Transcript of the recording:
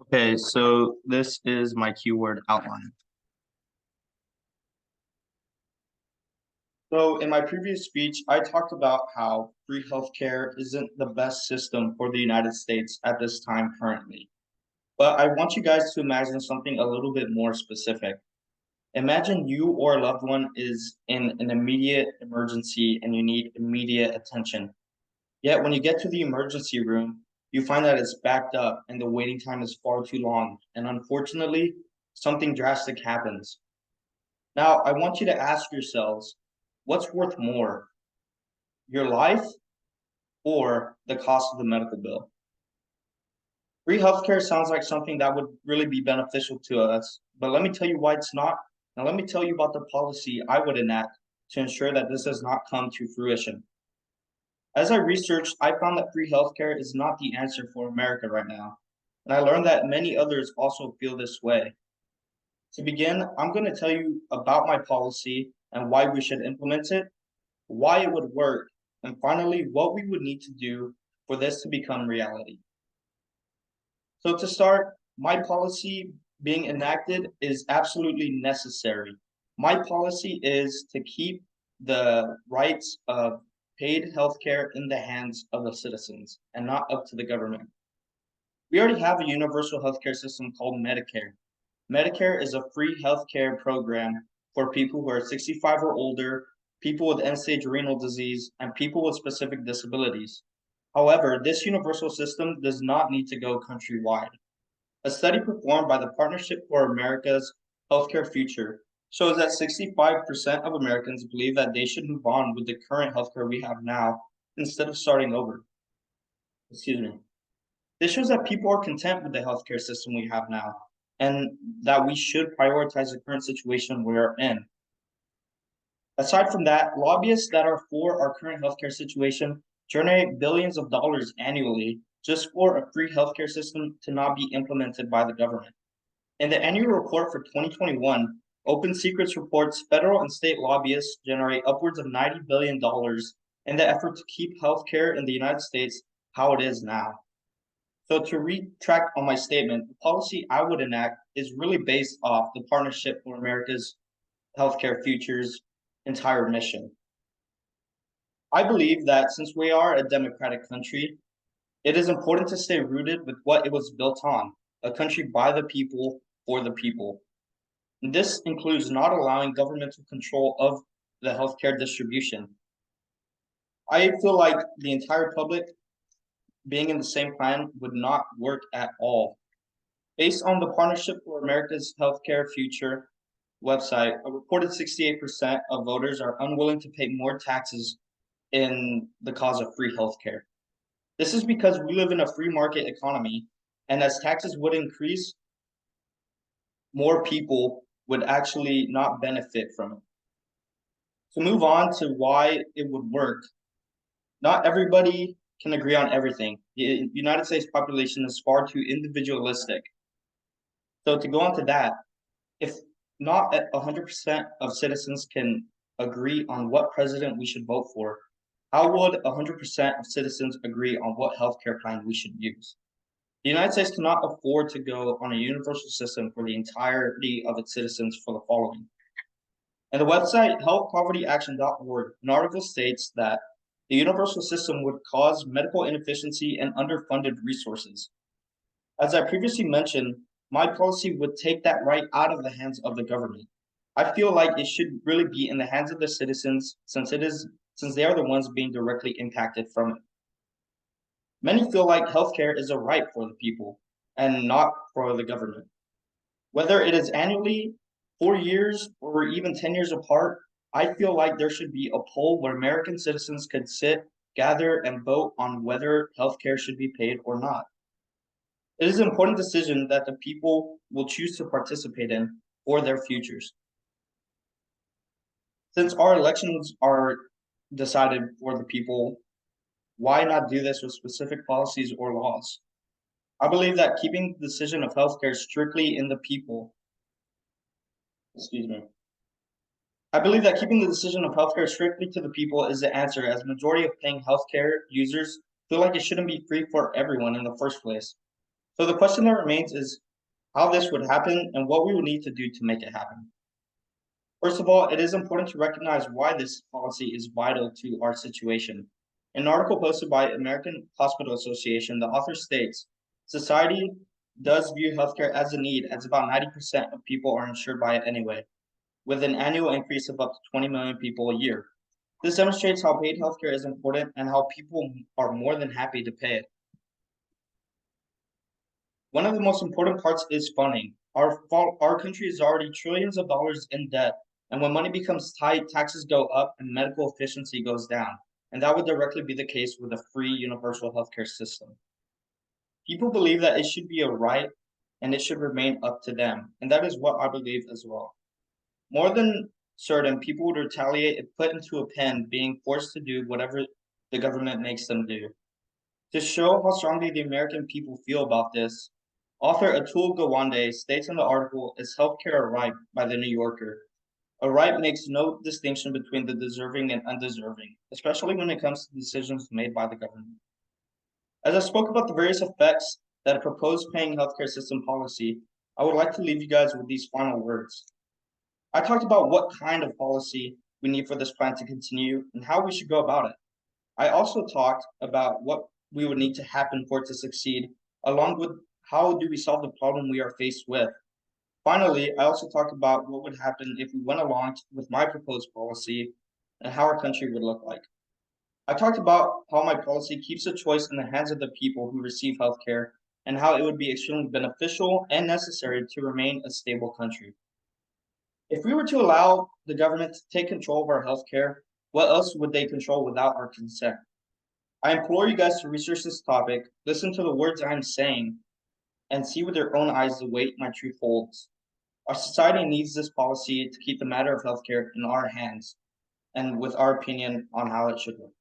Okay, so this is my keyword outline. So in my previous speech, I talked about how free healthcare isn't the best system for the United States at this time currently. But I want you guys to imagine something a little bit more specific. Imagine you or a loved one is in an immediate emergency and you need immediate attention. Yet when you get to the emergency room, you find that it's backed up and the waiting time is far too long. And unfortunately, something drastic happens. Now, I want you to ask yourselves, what's worth more, your life or the cost of the medical bill? Free healthcare sounds like something that would really be beneficial to us, but let me tell you why it's not. Now, let me tell you about the policy I would enact to ensure that this does not come to fruition. As I researched, I found that free healthcare is not the answer for America right now, and I learned that many others also feel this way. To begin, I'm going to tell you about my policy and why we should implement it, why it would work, and finally, what we would need to do for this to become reality. So to start, my policy being enacted is absolutely necessary. My policy is to keep the rights of paid healthcare in the hands of the citizens and not up to the government. We already have a universal healthcare system called Medicare. Medicare is a free healthcare program for people who are 65 or older, people with end-stage renal disease, and people with specific disabilities. However, this universal system does not need to go countrywide. A study performed by the Partnership for America's Healthcare Future shows that 65% of Americans believe that they should move on with the current healthcare we have now instead of starting over. Excuse me. This shows that people are content with the healthcare system we have now and that we should prioritize the current situation we're in. Aside from that, lobbyists that are for our current healthcare situation generate billions of dollars annually just for a free healthcare system to not be implemented by the government. In the annual report for 2021, Open Secrets reports federal and state lobbyists generate upwards of $90 billion in the effort to keep healthcare in the United States how it is now. So to retract on my statement, the policy I would enact is really based off the Partnership for America's Healthcare Future's entire mission. I believe that since we are a democratic country, it is important to stay rooted with what it was built on, a country by the people, for the people. And this includes not allowing governmental control of the healthcare distribution. I feel like the entire public being in the same plan would not work at all. Based on the Partnership for America's Healthcare Future website, a reported 68% of voters are unwilling to pay more taxes in the cause of free healthcare. This is because we live in a free market economy, and as taxes would increase, more people would actually not benefit from it. To move on to why it would work, not everybody can agree on everything. The United States population is far too individualistic. So to go on to that, if not 100% of citizens can agree on what president we should vote for, how would 100% of citizens agree on what healthcare plan we should use? The United States cannot afford to go on a universal system for the entirety of its citizens for the following. And the website healthpovertyaction.org, an article states that the universal system would cause medical inefficiency and underfunded resources. As I previously mentioned, my policy would take that right out of the hands of the government. I feel like it should really be in the hands of the citizens since they are the ones being directly impacted from it. Many feel like healthcare is a right for the people and not for the government. Whether it is annually, 4 years, or even 10 years apart, I feel like there should be a poll where American citizens could sit, gather, and vote on whether healthcare should be paid or not. It is an important decision that the people will choose to participate in for their futures. Since our elections are decided for the people, why not do this with specific policies or laws? I believe that keeping the decision of healthcare strictly in the people, excuse me. I believe that keeping the decision of healthcare strictly to the people is the answer, as majority of paying healthcare users feel like it shouldn't be free for everyone in the first place. So the question that remains is how this would happen and what we would need to do to make it happen. First of all, it is important to recognize why this policy is vital to our situation. In an article posted by American Hospital Association, the author states, society does view healthcare as a need, as about 90% of people are insured by it anyway, with an annual increase of up to 20 million people a year. This demonstrates how paid healthcare is important and how people are more than happy to pay it. One of the most important parts is funding. Our country is already trillions of dollars in debt, and when money becomes tight, taxes go up and medical efficiency goes down. And that would directly be the case with a free universal healthcare system. People believe that it should be a right and it should remain up to them, and that is what I believe as well. More than certain, people would retaliate if put into a pen, being forced to do whatever the government makes them do. To show how strongly the American people feel about this, author Atul Gawande states in the article, "Is healthcare a right?" by the New Yorker. A right makes no distinction between the deserving and undeserving, especially when it comes to decisions made by the government. As I spoke about the various effects that a proposed paying healthcare system policy, I would like to leave you guys with these final words. I talked about what kind of policy we need for this plan to continue and how we should go about it. I also talked about what we would need to happen for it to succeed, along with how do we solve the problem we are faced with. Finally, I also talked about what would happen if we went along with my proposed policy and how our country would look like. I talked about how my policy keeps the choice in the hands of the people who receive healthcare and how it would be extremely beneficial and necessary to remain a stable country. If we were to allow the government to take control of our healthcare, what else would they control without our consent? I implore you guys to research this topic, listen to the words I'm saying, and see with your own eyes the weight my truth holds. Our society needs this policy to keep the matter of healthcare in our hands and with our opinion on how it should work.